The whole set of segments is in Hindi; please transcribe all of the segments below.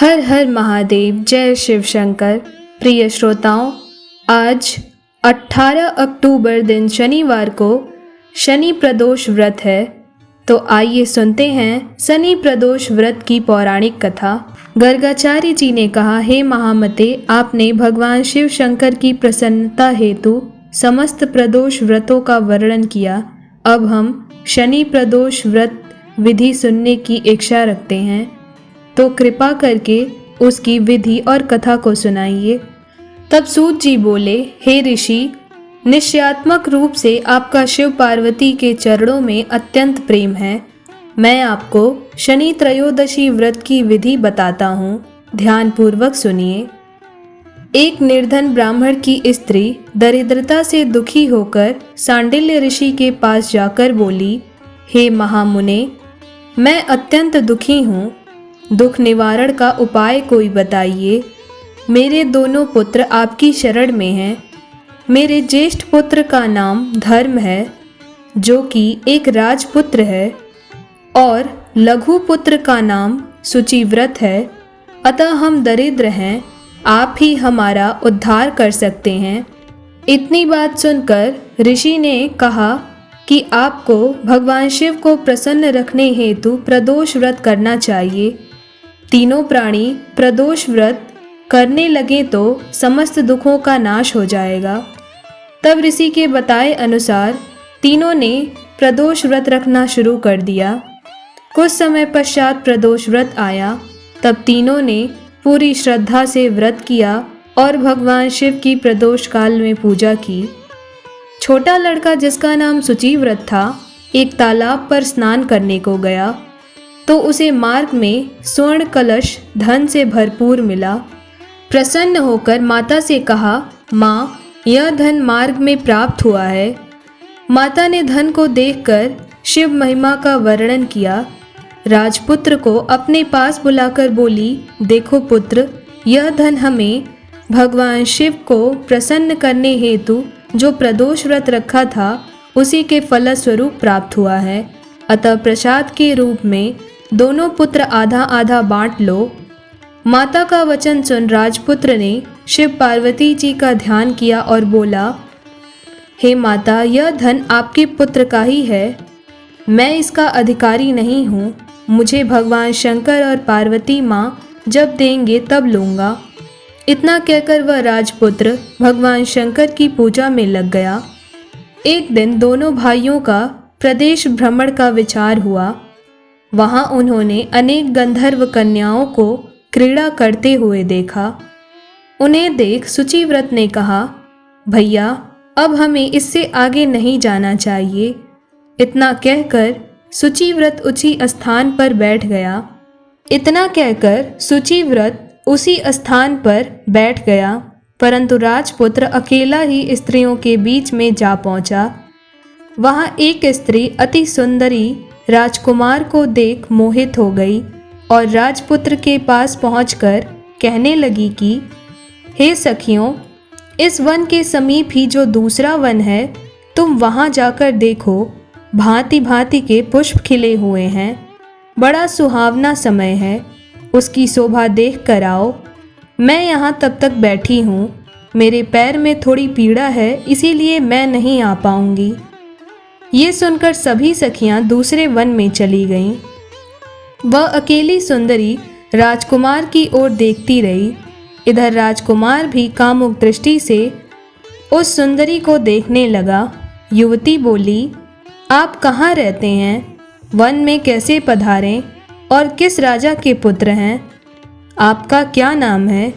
हर हर महादेव। जय शिव शंकर। प्रिय श्रोताओं, आज 18 अक्टूबर दिन शनिवार को शनि प्रदोष व्रत है। तो आइए सुनते हैं शनि प्रदोष व्रत की पौराणिक कथा। गर्गाचार्य जी ने कहा, हे महामते, आपने भगवान शिव शंकर की प्रसन्नता हेतु समस्त प्रदोष व्रतों का वर्णन किया। अब हम शनि प्रदोष व्रत विधि सुनने की इच्छा रखते हैं, तो कृपा करके उसकी विधि और कथा को सुनाइए। तब सूत जी बोले, हे ऋषि, निश्चयात्मक रूप से आपका शिव पार्वती के चरणों में अत्यंत प्रेम है। मैं आपको शनि त्रयोदशी व्रत की विधि बताता हूँ, ध्यान पूर्वक सुनिए। एक निर्धन ब्राह्मण की स्त्री दरिद्रता से दुखी होकर सांडिल्य ऋषि के पास जाकर बोली, हे महामुने, मैं अत्यंत दुखी हूँ, दुख निवारण का उपाय कोई बताइए। मेरे दोनों पुत्र आपकी शरण में हैं। मेरे ज्येष्ठ पुत्र का नाम धर्म है, जो कि एक राजपुत्र है, और लघु पुत्र का नाम शुचिव्रत है। अतः हम दरिद्र हैं, आप ही हमारा उद्धार कर सकते हैं। इतनी बात सुनकर ऋषि ने कहा कि आपको भगवान शिव को प्रसन्न रखने हेतु प्रदोष व्रत करना चाहिए। तीनों प्राणी प्रदोष व्रत करने लगे तो समस्त दुखों का नाश हो जाएगा। तब ऋषि के बताए अनुसार तीनों ने प्रदोष व्रत रखना शुरू कर दिया। कुछ समय पश्चात प्रदोष व्रत आया। तब तीनों ने पूरी श्रद्धा से व्रत किया और भगवान शिव की प्रदोष काल में पूजा की। छोटा लड़का, जिसका नाम शुचिव्रत था, एक तालाब पर स्नान करने को गया तो उसे मार्ग में स्वर्ण कलश धन से भरपूर मिला। प्रसन्न होकर माता से कहा, माँ, यह धन मार्ग में प्राप्त हुआ है। माता ने धन को देखकर शिव महिमा का वर्णन किया। राजपुत्र को अपने पास बुलाकर बोली, देखो पुत्र, यह धन हमें भगवान शिव को प्रसन्न करने हेतु जो प्रदोष व्रत रखा था, उसी के फलस्वरूप प्राप्त हुआ है। अतः प्रसाद के रूप में दोनों पुत्र आधा आधा बांट लो। माता का वचन सुन राजपुत्र ने शिव पार्वती जी का ध्यान किया और बोला, हे माता, यह धन आपके पुत्र का ही है, मैं इसका अधिकारी नहीं हूँ। मुझे भगवान शंकर और पार्वती माँ जब देंगे तब लूँगा। इतना कहकर वह राजपुत्र भगवान शंकर की पूजा में लग गया। एक दिन दोनों भाइयों का प्रदेश भ्रमण का विचार हुआ। वहाँ उन्होंने अनेक गंधर्व कन्याओं को क्रीड़ा करते हुए देखा। उन्हें देख शुचिव्रत ने कहा, भैया, अब हमें इससे आगे नहीं जाना चाहिए। इतना कहकर शुचिव्रत उसी स्थान पर बैठ गया। उसी स्थान पर बैठ गया, परंतु राजपुत्र अकेला ही स्त्रियों के बीच में जा पहुंचा। वहाँ एक स्त्री अति सुंदरी राजकुमार को देख मोहित हो गई और राजपुत्र के पास पहुंचकर कहने लगी कि हे सखियों, इस वन के समीप ही जो दूसरा वन है, तुम वहां जाकर देखो। भांति भांति के पुष्प खिले हुए हैं, बड़ा सुहावना समय है, उसकी शोभा देख कर आओ। मैं यहाँ तब तक बैठी हूँ, मेरे पैर में थोड़ी पीड़ा है, इसीलिए मैं नहीं आ पाऊंगी। ये सुनकर सभी सखियां दूसरे वन में चली गईं। वह अकेली सुंदरी राजकुमार की ओर देखती रही। इधर राजकुमार भी कामुक दृष्टि से उस सुंदरी को देखने लगा। युवती बोली, आप कहाँ रहते हैं? वन में कैसे पधारें और किस राजा के पुत्र हैं? आपका क्या नाम है?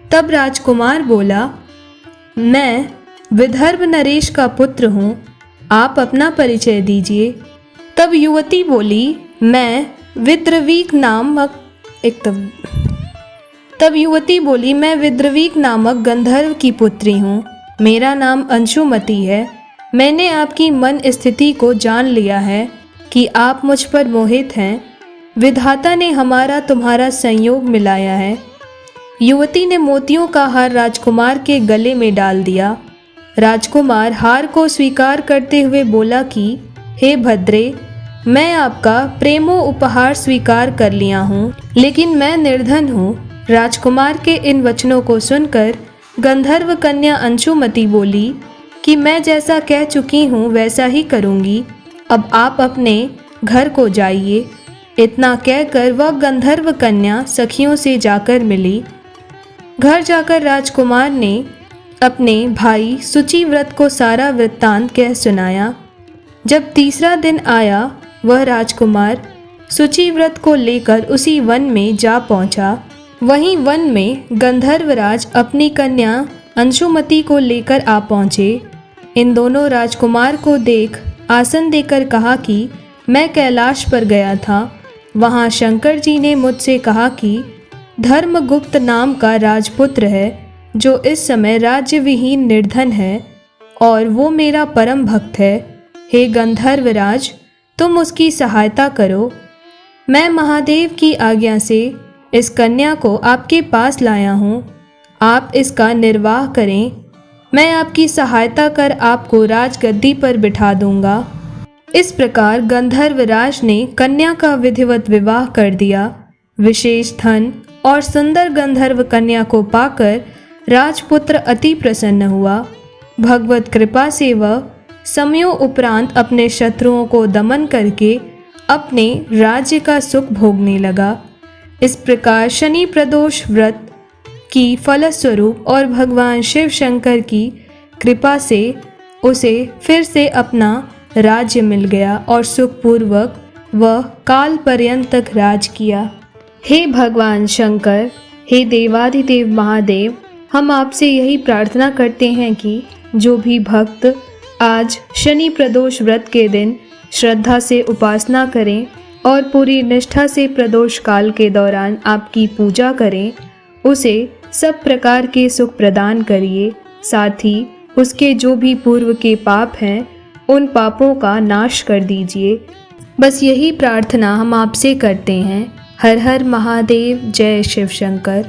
तब राजकुमार बोला, मैं विदर्भ नरेश का पुत्र हूँ, आप अपना परिचय दीजिए। तब युवती बोली, मैं विद्रवीक नामक गंधर्व की पुत्री हूँ। मेरा नाम अंशुमती है। मैंने आपकी मन स्थिति को जान लिया है कि आप मुझ पर मोहित हैं। विधाता ने हमारा तुम्हारा संयोग मिलाया है। युवती ने मोतियों का हार राजकुमार के गले में डाल दिया। राजकुमार हार को स्वीकार करते हुए बोला कि हे भद्रे, मैं आपका प्रेमो उपहार स्वीकार कर लिया हूँ, लेकिन मैं निर्धन हूँ। राजकुमार के इन वचनों को सुनकर गंधर्व कन्या अंशुमति बोली कि मैं जैसा कह चुकी हूँ वैसा ही करूँगी। अब आप अपने घर को जाइए। इतना कहकर वह गंधर्व कन्या सखियों से जाकर मिली। घर जाकर राजकुमार ने अपने भाई सुचिव्रत को सारा वृत्तांत कह सुनाया। जब तीसरा दिन आया, वह राजकुमार सुचिव्रत को लेकर उसी वन में जा पहुंचा। वहीं वन में गंधर्वराज अपनी कन्या अंशुमति को लेकर आ पहुंचे। इन दोनों राजकुमार को देख आसन देकर कहा कि मैं कैलाश पर गया था। वहाँ शंकर जी ने मुझसे कहा कि धर्मगुप्त नाम का राजपुत्र है जो इस समय राज्य विहीन निर्धन है और वो मेरा परम भक्त है। हे गंधर्वराज, तुम उसकी सहायता करो। मैं महादेव की आज्ञा से इस कन्या को आपके पास लाया हूँ। आप इसका निर्वाह करें। मैं आपकी सहायता कर आपको राजगद्दी पर बिठा दूंगा। इस प्रकार गंधर्वराज ने कन्या का विधिवत विवाह कर दिया। विशेष धन और सुंदर गंधर्व कन्या को पाकर राजपुत्र अति प्रसन्न हुआ। भगवत कृपा से वह समयों उपरांत अपने शत्रुओं को दमन करके अपने राज्य का सुख भोगने लगा। इस प्रकार शनि प्रदोष व्रत की फलस्वरूप और भगवान शिव शंकर की कृपा से उसे फिर से अपना राज्य मिल गया और सुखपूर्वक वह काल पर्यंत तक राज किया। हे भगवान शंकर, हे देवाधिदेव महादेव, हम आपसे यही प्रार्थना करते हैं कि जो भी भक्त आज शनि प्रदोष व्रत के दिन श्रद्धा से उपासना करें और पूरी निष्ठा से प्रदोष काल के दौरान आपकी पूजा करें, उसे सब प्रकार के सुख प्रदान करिए। साथ ही उसके जो भी पूर्व के पाप हैं उन पापों का नाश कर दीजिए। बस यही प्रार्थना हम आपसे करते हैं। हर हर महादेव। जय शिव शंकर।